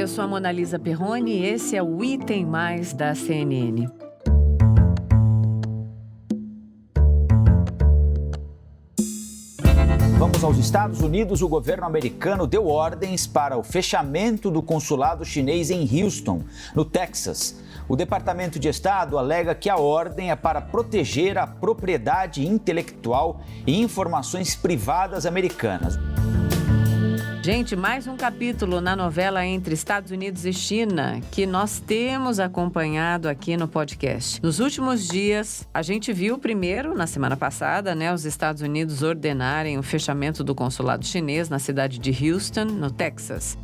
eu sou a Monalisa Perrone e esse é o Item Mais da CNN. Vamos aos Estados Unidos. O governo americano deu ordens para o fechamento do consulado chinês em Houston, no Texas. O Departamento de Estado alega que a ordem é para proteger a propriedade intelectual e informações privadas americanas. Gente, mais um capítulo na novela entre Estados Unidos e China que nós temos acompanhado aqui no podcast. Nos últimos dias, a gente viu primeiro, na semana passada, os Estados Unidos ordenarem o fechamento do consulado chinês na cidade de Houston, no Texas.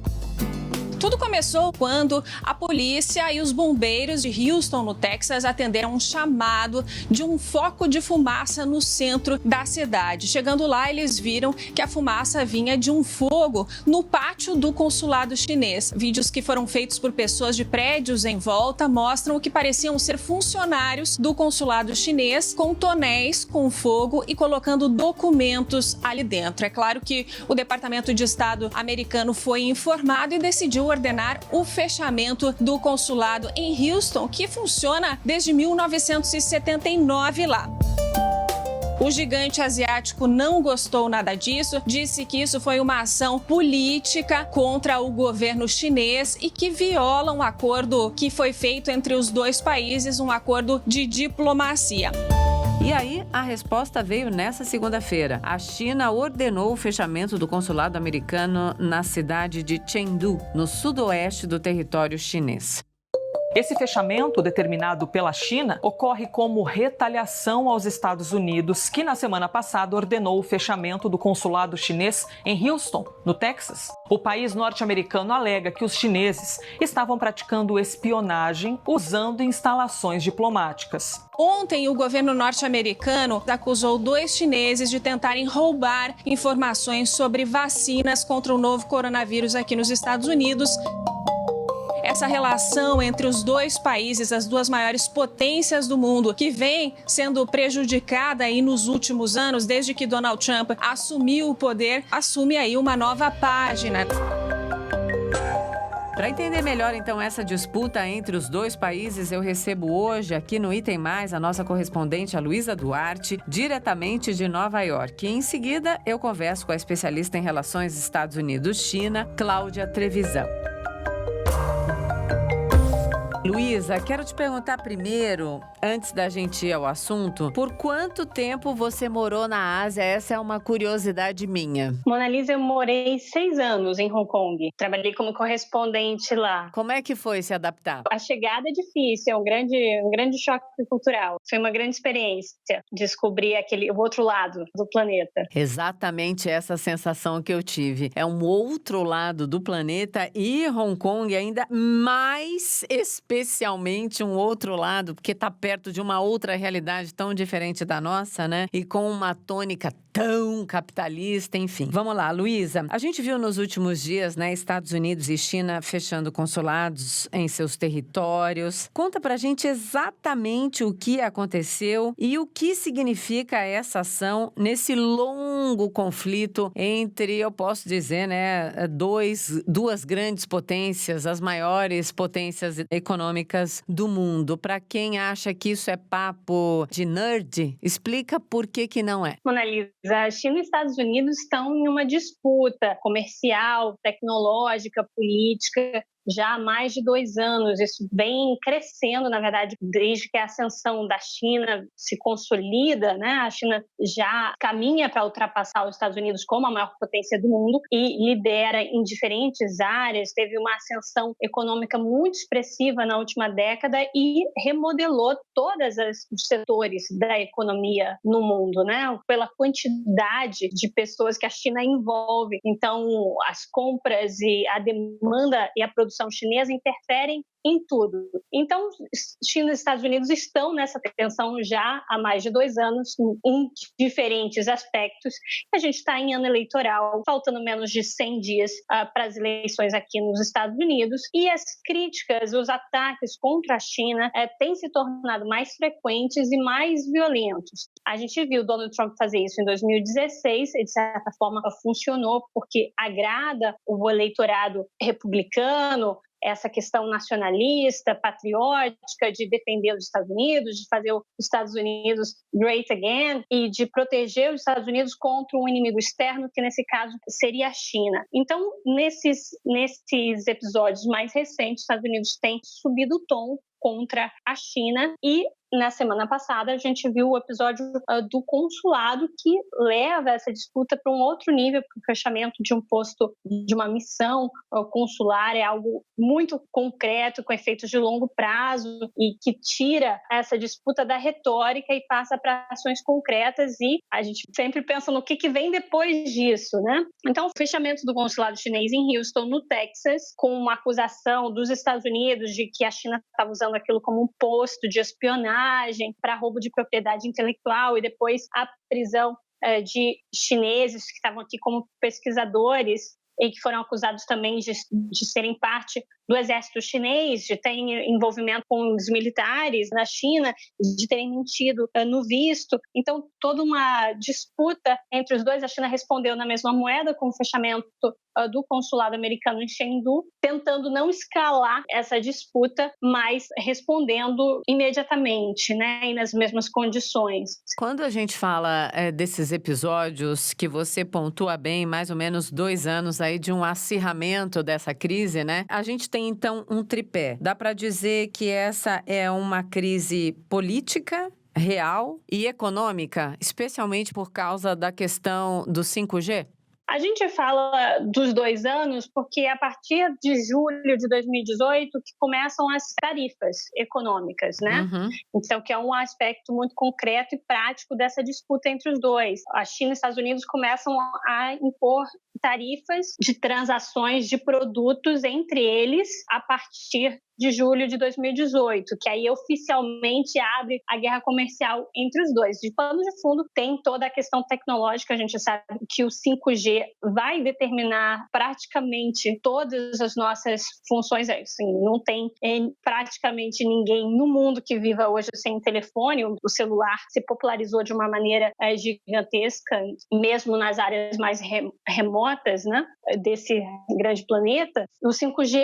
Tudo começou quando a polícia e os bombeiros de Houston, no Texas, atenderam um chamado de um foco de fumaça no centro da cidade. Chegando lá, eles viram que a fumaça vinha de um fogo no pátio do consulado chinês. Vídeos que foram feitos por pessoas de prédios em volta mostram o que pareciam ser funcionários do consulado chinês com tonéis com fogo e colocando documentos ali dentro. É claro que o Departamento de Estado americano foi informado e decidiu ordenar o fechamento do consulado em Houston, que funciona desde 1979 lá. O gigante asiático não gostou nada disso, disse que isso foi uma ação política contra o governo chinês e que viola um acordo que foi feito entre os dois países, um acordo de diplomacia. E aí, a resposta veio nessa segunda-feira. A China ordenou o fechamento do consulado americano na cidade de Chengdu, no sudoeste do território chinês. Esse fechamento, determinado pela China, ocorre como retaliação aos Estados Unidos, que na semana passada ordenou o fechamento do consulado chinês em Houston, no Texas. O país norte-americano alega que os chineses estavam praticando espionagem usando instalações diplomáticas. Ontem, o governo norte-americano acusou 2 chineses de tentarem roubar informações sobre vacinas contra o novo coronavírus aqui nos Estados Unidos. Essa relação entre os dois países, as duas maiores potências do mundo, que vem sendo prejudicada aí nos últimos anos, desde que Donald Trump assumiu o poder, assume aí uma nova página. Para entender melhor, então, essa disputa entre os dois países, eu recebo hoje, aqui no Item Mais, a nossa correspondente, a Luísa Duarte, diretamente de Nova York. E em seguida, eu converso com a especialista em relações Estados Unidos-China, Cláudia Trevisan. Luísa, quero te perguntar primeiro, antes da gente ir ao assunto, por quanto tempo você morou na Ásia? Essa é uma curiosidade minha. Monalisa, eu morei 6 anos em Hong Kong. Trabalhei como correspondente lá. Como é que foi se adaptar? A chegada é difícil, é um grande choque cultural. Foi uma grande experiência descobrir o outro lado do planeta. Exatamente essa sensação que eu tive. É um outro lado do planeta e Hong Kong ainda mais especialmente um outro lado, porque está perto de uma outra realidade tão diferente da nossa, né? E com uma tônica tão capitalista, enfim. Vamos lá, Luísa. A gente viu nos últimos dias, Estados Unidos e China fechando consulados em seus territórios. Conta pra gente exatamente o que aconteceu e o que significa essa ação nesse longo conflito entre, eu posso dizer, duas grandes potências, as maiores potências econômicas do mundo. Para quem acha que isso é papo de nerd, explica por que não é. Monalisa, a China e os Estados Unidos estão em uma disputa comercial, tecnológica, política, já há mais de 2 anos. Isso vem crescendo, na verdade, desde que a ascensão da China se consolida, A China já caminha para ultrapassar os Estados Unidos como a maior potência do mundo e lidera em diferentes áreas, teve uma ascensão econômica muito expressiva na última década e remodelou todos os setores da economia no mundo, Pela quantidade de pessoas que a China envolve. Então, as compras e a demanda e a produção chinesa interferem em tudo. Então, China e Estados Unidos estão nessa tensão já há mais de 2 anos, em diferentes aspectos. A gente está em ano eleitoral, faltando menos de 100 dias para as eleições aqui nos Estados Unidos, e as críticas, os ataques contra a China têm se tornado mais frequentes e mais violentos. A gente viu Donald Trump fazer isso em 2016, e de certa forma funcionou, porque agrada o eleitorado republicano, essa questão nacionalista, patriótica, de defender os Estados Unidos, de fazer os Estados Unidos great again e de proteger os Estados Unidos contra um inimigo externo, que nesse caso seria a China. Então, nesses episódios mais recentes, os Estados Unidos têm subido o tom contra a China e na semana passada a gente viu o episódio do consulado que leva essa disputa para um outro nível, porque o fechamento de um posto, de uma missão consular é algo muito concreto, com efeitos de longo prazo e que tira essa disputa da retórica e passa para ações concretas e a gente sempre pensa no que vem depois disso, né? Então, o fechamento do consulado chinês em Houston, no Texas, com uma acusação dos Estados Unidos de que a China estava usando aquilo como um posto de espionagem para roubo de propriedade intelectual e depois a prisão de chineses que estavam aqui como pesquisadores e que foram acusados também de serem parte do exército chinês, de terem envolvimento com os militares na China, de terem mentido no visto. Então, toda uma disputa entre os dois. A China respondeu na mesma moeda com o fechamento do consulado americano em Chengdu, tentando não escalar essa disputa, mas respondendo imediatamente, né, e nas mesmas condições. Quando a gente fala desses episódios que você pontua bem, mais ou menos 2 anos aí de um acirramento dessa crise, né? A gente tem então um tripé. Dá para dizer que essa é uma crise política, real e econômica, especialmente por causa da questão do 5G? A gente fala dos 2 anos porque a partir de julho de 2018 que começam as tarifas econômicas, né? Uhum. Então, que é um aspecto muito concreto e prático dessa disputa entre os dois. A China e os Estados Unidos começam a impor tarifas de transações de produtos entre eles a partir de julho de 2018, que aí oficialmente abre a guerra comercial entre os dois. De pano de fundo, tem toda a questão tecnológica. A gente sabe que o 5G vai determinar praticamente todas as nossas funções. Assim, não tem praticamente ninguém no mundo que viva hoje sem telefone. O celular se popularizou de uma maneira gigantesca, mesmo nas áreas mais remotas, né, desse grande planeta. O 5G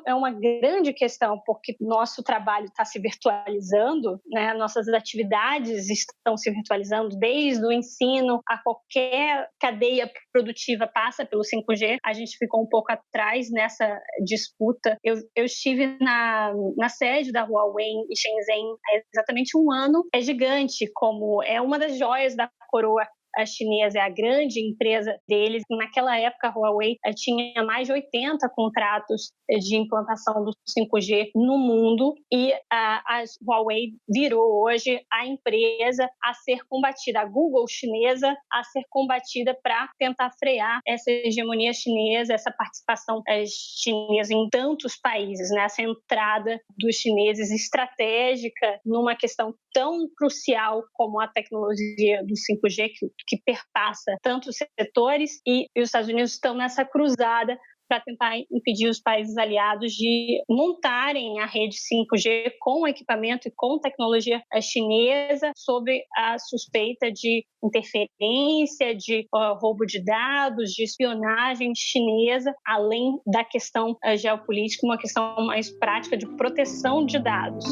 é uma grande questão, porque nosso trabalho está se virtualizando, né? Nossas atividades estão se virtualizando, desde o ensino a qualquer cadeia produtiva passa pelo 5G. A gente ficou um pouco atrás nessa disputa. Eu estive na sede da Huawei em Shenzhen há exatamente 1 ano. É gigante, como é uma das joias da coroa a chinesa, é a grande empresa deles. Naquela época, a Huawei tinha mais de 80 contratos de implantação do 5G no mundo e a Huawei virou hoje a empresa a ser combatida, a Google chinesa a ser combatida para tentar frear essa hegemonia chinesa, essa participação chinesa em tantos países, né? Essa entrada dos chineses estratégica numa questão tão crucial como a tecnologia do 5G, que perpassa tantos setores, e os Estados Unidos estão nessa cruzada para tentar impedir os países aliados de montarem a rede 5G com equipamento e com tecnologia chinesa, sob a suspeita de interferência, de roubo de dados, de espionagem chinesa, além da questão geopolítica, uma questão mais prática de proteção de dados.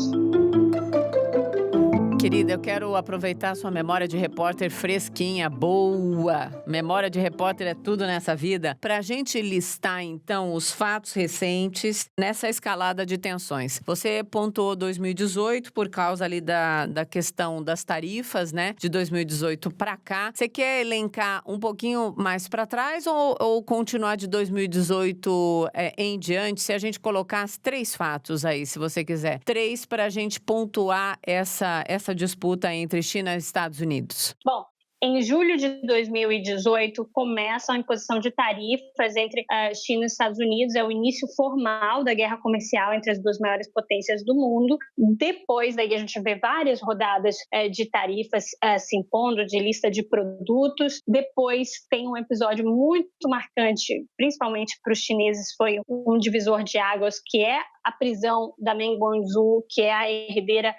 Querida, eu quero aproveitar a sua memória de repórter fresquinha, boa. Memória de repórter é tudo nessa vida. Para a gente listar, então, os fatos recentes nessa escalada de tensões. Você pontuou 2018 por causa ali da questão das tarifas, né? De 2018 para cá. Você quer elencar um pouquinho mais para trás ou continuar de 2018 em diante? Se a gente colocar as 3 fatos aí, se você quiser. 3 para a gente pontuar essa disputa entre China e Estados Unidos. Bom, em julho de 2018, começa a imposição de tarifas entre a China e os Estados Unidos. É o início formal da guerra comercial entre as 2 maiores potências do mundo. Depois daí a gente vê várias rodadas de tarifas se impondo, de lista de produtos. Depois tem um episódio muito marcante, principalmente para os chineses, foi um divisor de águas, que é a prisão da Meng Wanzhou, que é a herdeira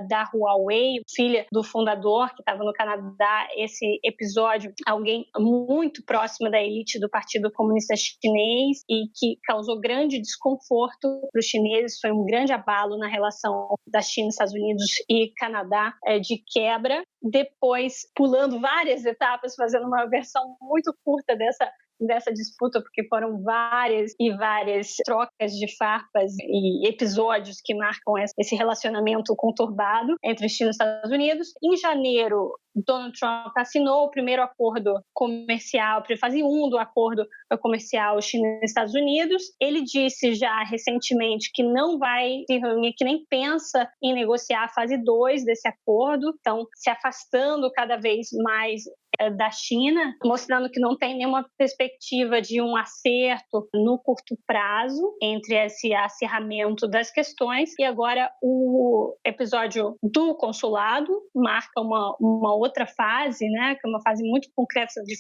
da Huawei, filha do fundador, que estava no Canadá. Esse episódio, alguém muito próximo da elite do Partido Comunista Chinês e que causou grande desconforto para os chineses, foi um grande abalo na relação da China, Estados Unidos e Canadá, de quebra. Depois, pulando várias etapas, fazendo uma versão muito curta dessa disputa, porque foram várias e várias trocas de farpas e episódios que marcam esse relacionamento conturbado entre China e Estados Unidos. Em janeiro, Donald Trump assinou o primeiro acordo comercial, fase 1 do acordo comercial China e Estados Unidos. Ele disse já recentemente que não vai se reunir, que nem pensa em negociar a fase 2 desse acordo, então se afastando cada vez mais da China, mostrando que não tem nenhuma perspectiva de um acerto no curto prazo entre esse acirramento das questões. E agora o episódio do consulado marca uma outra fase, né, que é uma fase muito concreta de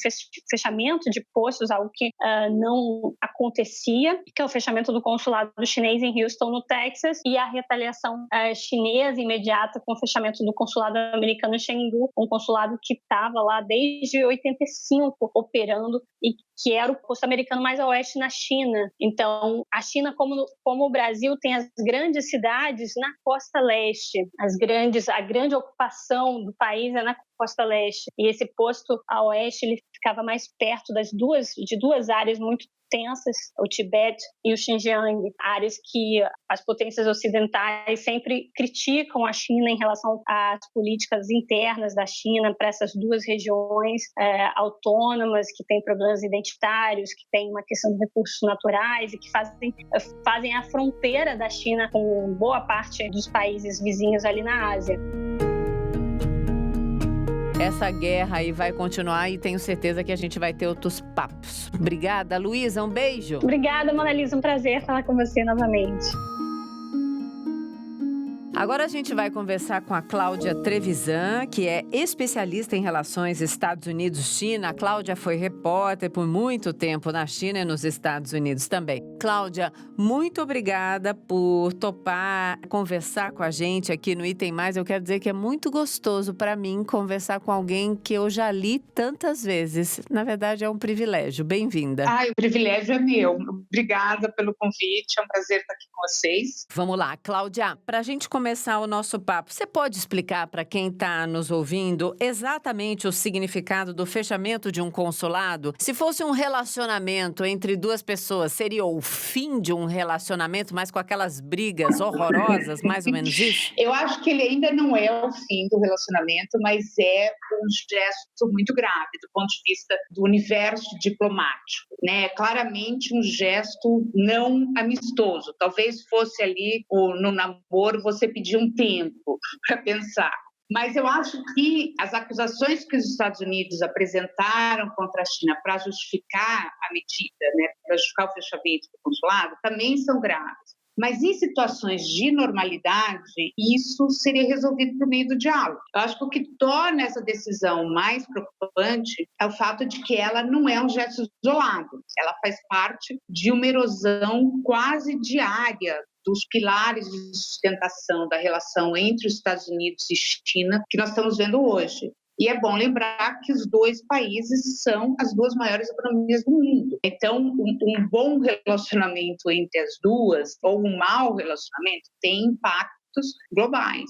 fechamento de postos, algo que não acontecia, que é o fechamento do consulado chinês em Houston, no Texas, e a retaliação chinesa imediata com o fechamento do consulado americano em Chengdu, um consulado que estava lá desde 85 operando e que era o posto americano mais a oeste na China. Então, a China, como o Brasil, tem as grandes cidades na costa leste. A grande ocupação do país é na costa leste. E esse posto a oeste ele ficava mais perto de duas áreas muito tensas, o Tibete e o Xinjiang, áreas que as potências ocidentais sempre criticam a China em relação às políticas internas da China para essas duas regiões autônomas, que têm problemas identitários, que têm uma questão de recursos naturais e que fazem a fronteira da China com boa parte dos países vizinhos ali na Ásia. Essa guerra aí vai continuar e tenho certeza que a gente vai ter outros papos. Obrigada, Luísa. Um beijo. Obrigada, Mona Lisa. Um prazer falar com você novamente. Agora a gente vai conversar com a Cláudia Trevisan, que é especialista em relações Estados Unidos-China. A Cláudia foi repórter por muito tempo na China e nos Estados Unidos também. Cláudia, muito obrigada por topar conversar com a gente aqui no Item Mais. Eu quero dizer que é muito gostoso para mim conversar com alguém que eu já li tantas vezes. Na verdade, é um privilégio. Bem-vinda. O privilégio é meu. Obrigada pelo convite. É um prazer estar aqui com vocês. Vamos lá, Cláudia. Para a gente começar o nosso papo, você pode explicar para quem está nos ouvindo exatamente o significado do fechamento de um consulado? Se fosse um relacionamento entre duas pessoas, seria o fim de um relacionamento, mas com aquelas brigas horrorosas, mais ou menos isso? Eu acho que ele ainda não é o fim do relacionamento, mas é um gesto muito grave do ponto de vista do universo diplomático, né? Claramente um gesto não amistoso. Talvez fosse ali no namoro você pedir um tempo para pensar. Mas eu acho que as acusações que os Estados Unidos apresentaram contra a China para justificar a medida, né, para justificar o fechamento do consulado, também são graves. Mas em situações de normalidade, isso seria resolvido por meio do diálogo. Eu acho que o que torna essa decisão mais preocupante é o fato de que ela não é um gesto isolado. Ela faz parte de uma erosão quase diária dos pilares de sustentação da relação entre os Estados Unidos e China que nós estamos vendo hoje. E é bom lembrar que os dois países são as duas maiores economias do mundo. Então, um bom relacionamento entre as duas, ou um mau relacionamento, tem impactos globais.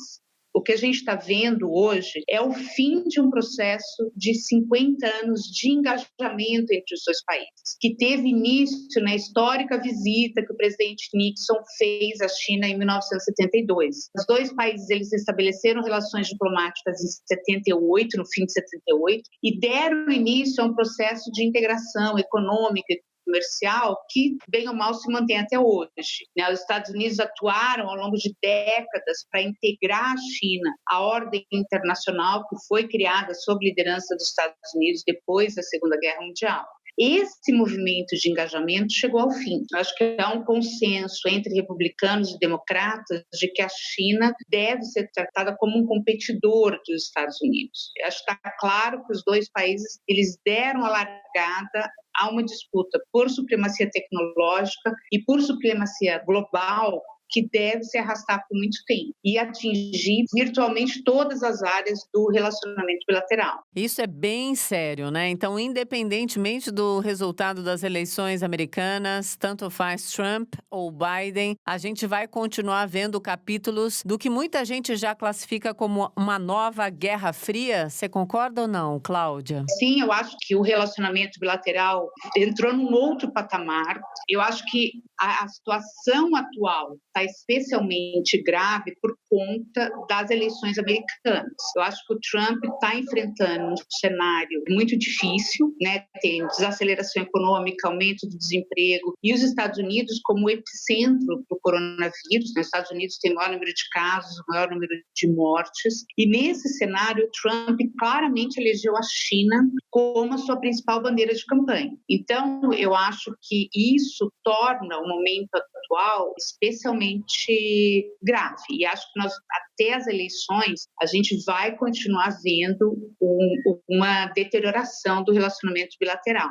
O que a gente está vendo hoje é o fim de um processo de 50 anos de engajamento entre os dois países, que teve início na histórica visita que o presidente Nixon fez à China em 1972. Os dois países eles estabeleceram relações diplomáticas em 78, no fim de 78, e deram início a um processo de integração econômica e comercial que, bem ou mal, se mantém até hoje. Os Estados Unidos atuaram ao longo de décadas para integrar a China à ordem internacional que foi criada sob liderança dos Estados Unidos depois da Segunda Guerra Mundial. Esse movimento de engajamento chegou ao fim. Acho que há um consenso entre republicanos e democratas de que a China deve ser tratada como um competidor dos Estados Unidos. Acho que está claro que os dois países eles deram a largada a uma disputa por supremacia tecnológica e por supremacia global que deve se arrastar por muito tempo e atingir virtualmente todas as áreas do relacionamento bilateral. Isso é bem sério, né? Então, independentemente do resultado das eleições americanas, tanto faz Trump ou Biden, a gente vai continuar vendo capítulos do que muita gente já classifica como uma nova Guerra Fria. Você concorda ou não, Cláudia? Sim, eu acho que o relacionamento bilateral entrou num outro patamar. Eu acho que a situação atual está especialmente grave por conta das eleições americanas. Eu acho que o Trump está enfrentando um cenário muito difícil, né? Tem desaceleração econômica, aumento do desemprego, e os Estados Unidos como epicentro do coronavírus. Os Estados Unidos tem o maior número de casos, o maior número de mortes, e nesse cenário o Trump claramente elegeu a China como a sua principal bandeira de campanha. Então, eu acho que isso torna o momento atual especialmente grave. E acho que nós, até as eleições, a gente vai continuar vendo uma deterioração do relacionamento bilateral.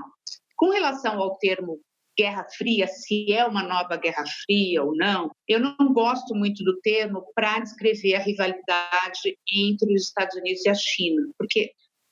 Com relação ao termo Guerra Fria, se é uma nova Guerra Fria ou não, eu não gosto muito do termo para descrever a rivalidade entre os Estados Unidos e a China, porque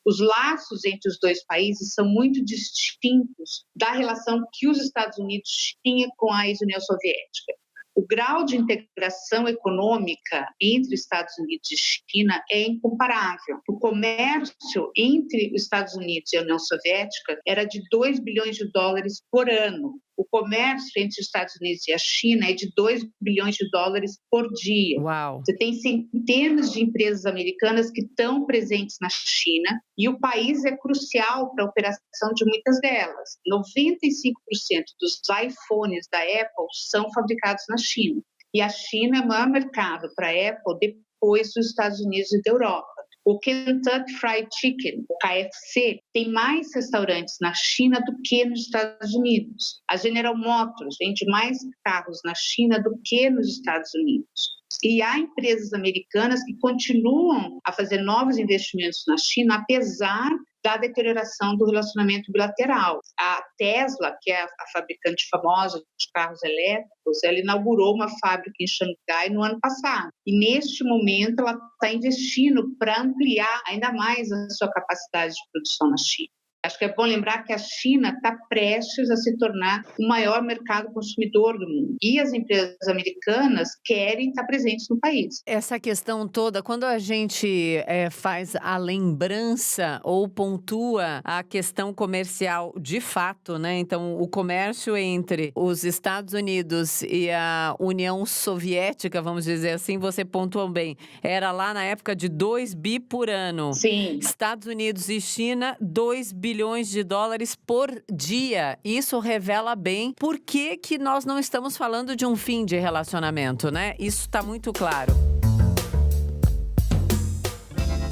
os laços entre os dois países são muito distintos da relação que os Estados Unidos tinham com a ex-União Soviética. O grau de integração econômica entre Estados Unidos e China é incomparável. O comércio entre os Estados Unidos e a União Soviética era de 2 bilhões de dólares por ano. O comércio entre os Estados Unidos e a China é de 2 bilhões de dólares por dia. Uau! Você tem centenas de empresas americanas que estão presentes na China e o país é crucial para a operação de muitas delas. 95% dos iPhones da Apple são fabricados na China. E a China é o maior mercado para a Apple depois dos Estados Unidos e da Europa. O Kentucky Fried Chicken, o KFC, tem mais restaurantes na China do que nos Estados Unidos. A General Motors vende mais carros na China do que nos Estados Unidos. E há empresas americanas que continuam a fazer novos investimentos na China, apesar da deterioração do relacionamento bilateral. A Tesla, que é a fabricante famosa de carros elétricos, ela inaugurou uma fábrica em Xangai no ano passado. E, neste momento, ela está investindo para ampliar ainda mais a sua capacidade de produção na China. Acho que é bom lembrar que a China está prestes a se tornar o maior mercado consumidor do mundo. E as empresas americanas querem estar presentes no país. Essa questão toda, quando a gente faz a lembrança ou pontua a questão comercial de fato, né? Então, o comércio entre os Estados Unidos e a União Soviética, vamos dizer assim, você pontuou bem, era lá na época de 2 bi por ano. Sim. Estados Unidos e China, 2 bilhões de dólares por dia. Isso revela bem por que nós não estamos falando de um fim de relacionamento, né? Isso está muito claro.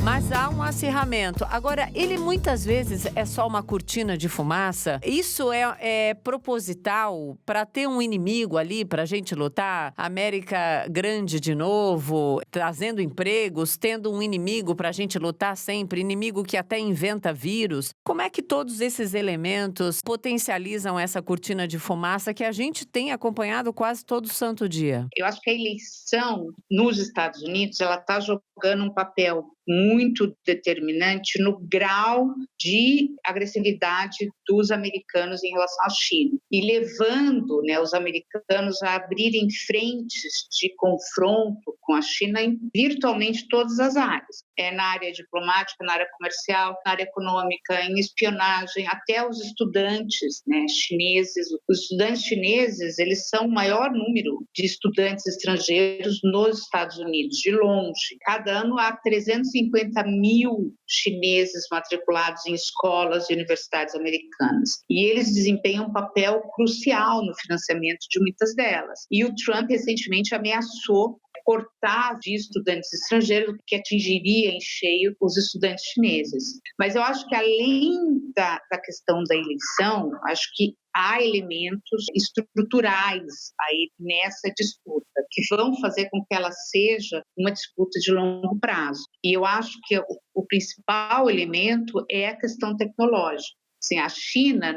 Mas há um acirramento. Agora, ele muitas vezes é só uma cortina de fumaça. Isso é proposital para ter um inimigo ali para a gente lutar? América grande de novo, trazendo empregos, tendo um inimigo para a gente lutar sempre, inimigo que até inventa vírus. Como é que todos esses elementos potencializam essa cortina de fumaça que a gente tem acompanhado quase todo santo dia? Eu acho que a eleição nos Estados Unidos ela está jogando um papel muito determinante no grau de agressividade dos americanos em relação à China e levando, né, os americanos a abrirem frentes de confronto com a China em virtualmente todas as áreas. Na área diplomática, na área comercial, na área econômica, em espionagem, até os estudantes, né, chineses. Os estudantes chineses, eles são o maior número de estudantes estrangeiros nos Estados Unidos, de longe. Cada ano há 350 mil chineses matriculados em escolas e universidades americanas. E eles desempenham um papel crucial no financiamento de muitas delas. E o Trump recentemente ameaçou cortar de estudantes estrangeiros, que atingiria em cheio os estudantes chineses. Mas eu acho que, além da questão da eleição, acho que há elementos estruturais aí nessa disputa, que vão fazer com que ela seja uma disputa de longo prazo. E eu acho que o principal elemento é a questão tecnológica. Assim, a China,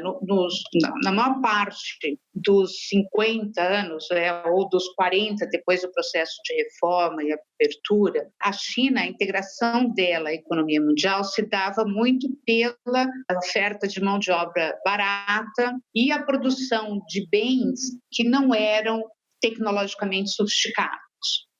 na maior parte dos 50 anos, ou dos 40, depois do processo de reforma e abertura, a China, a integração dela à economia mundial se dava muito pela oferta de mão de obra barata e a produção de bens que não eram tecnologicamente sofisticados.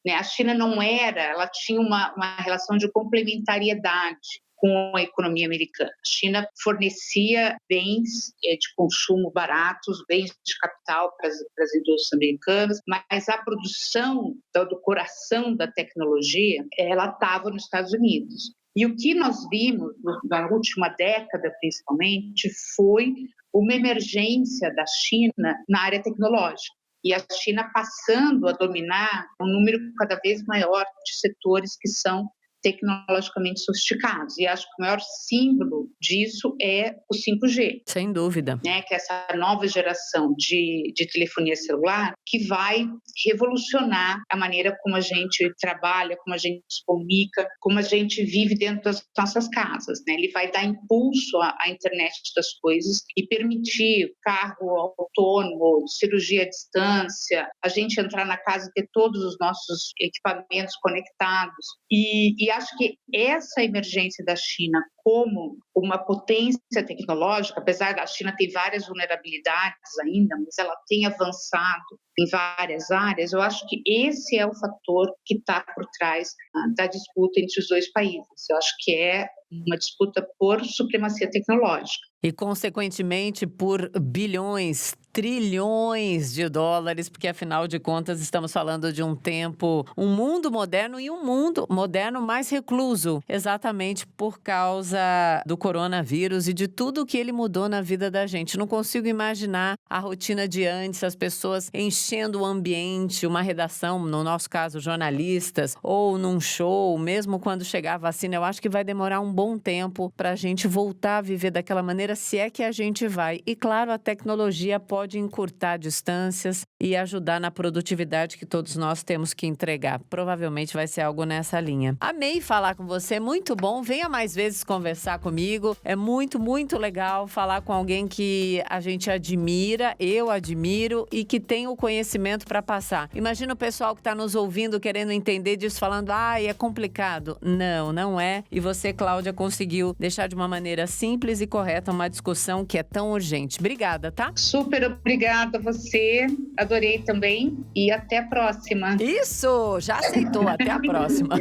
A China ela tinha uma relação de complementariedade com a economia americana. A China fornecia bens de consumo baratos, bens de capital para as indústrias americanas, mas a produção do coração da tecnologia, ela estava nos Estados Unidos. E o que nós vimos na última década, principalmente, foi uma emergência da China na área tecnológica. E a China passando a dominar um número cada vez maior de setores que são tecnologicamente sofisticados. E acho que o maior símbolo disso é o 5G. Sem dúvida. Que é essa nova geração de telefonia celular que vai revolucionar a maneira como a gente trabalha, como a gente se comunica, como a gente vive dentro das nossas casas. Ele vai dar impulso à internet das coisas e permitir carro autônomo, cirurgia à distância, a gente entrar na casa e ter todos os nossos equipamentos conectados. E acho que essa emergência da China como uma potência tecnológica, apesar da China ter várias vulnerabilidades ainda, mas ela tem avançado em várias áreas, eu acho que esse é o fator que está por trás da disputa entre os dois países. Eu acho que é uma disputa por supremacia tecnológica. E, consequentemente, por bilhões, trilhões de dólares, porque, afinal de contas, estamos falando de um tempo, um mundo moderno e um mundo moderno mais recluso, exatamente por causa do coronavírus e de tudo que ele mudou na vida da gente. Não consigo imaginar a rotina de antes, as pessoas enchendo o ambiente, uma redação, no nosso caso, jornalistas, ou num show, mesmo quando chegar a vacina. Eu acho que vai demorar um bom tempo para a gente voltar a viver daquela maneira, se é que a gente vai. E, claro, a tecnologia pode encurtar distâncias e ajudar na produtividade que todos nós temos que entregar. Provavelmente vai ser algo nessa linha. Amei falar com você, muito bom. Venha mais vezes conversar comigo. É muito, muito legal falar com alguém que a gente admira, eu admiro e que tem o conhecimento para passar. Imagina o pessoal que está nos ouvindo querendo entender disso, falando, é complicado. Não, não é. E você, Cláudia, conseguiu deixar de uma maneira simples e correta uma discussão que é tão urgente. Obrigada, tá? Super obrigada a você. Adorei também. E até a próxima. Isso! Já aceitou. Até a próxima.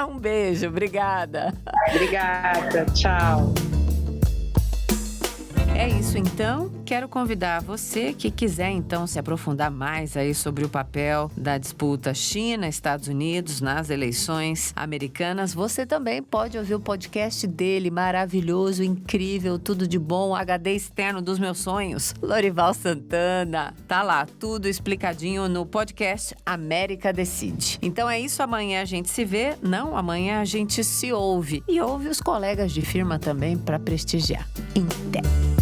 Um beijo. Obrigada. Obrigada. Tchau. É isso, então. Quero convidar você que quiser, então, se aprofundar mais aí sobre o papel da disputa China-Estados Unidos nas eleições americanas. Você também pode ouvir o podcast dele, maravilhoso, incrível, tudo de bom, HD externo dos meus sonhos. Lorival Santana. Tá lá, tudo explicadinho no podcast América Decide. Então é isso, amanhã a gente se vê. Não, amanhã a gente se ouve. E ouve os colegas de firma também para prestigiar. Até!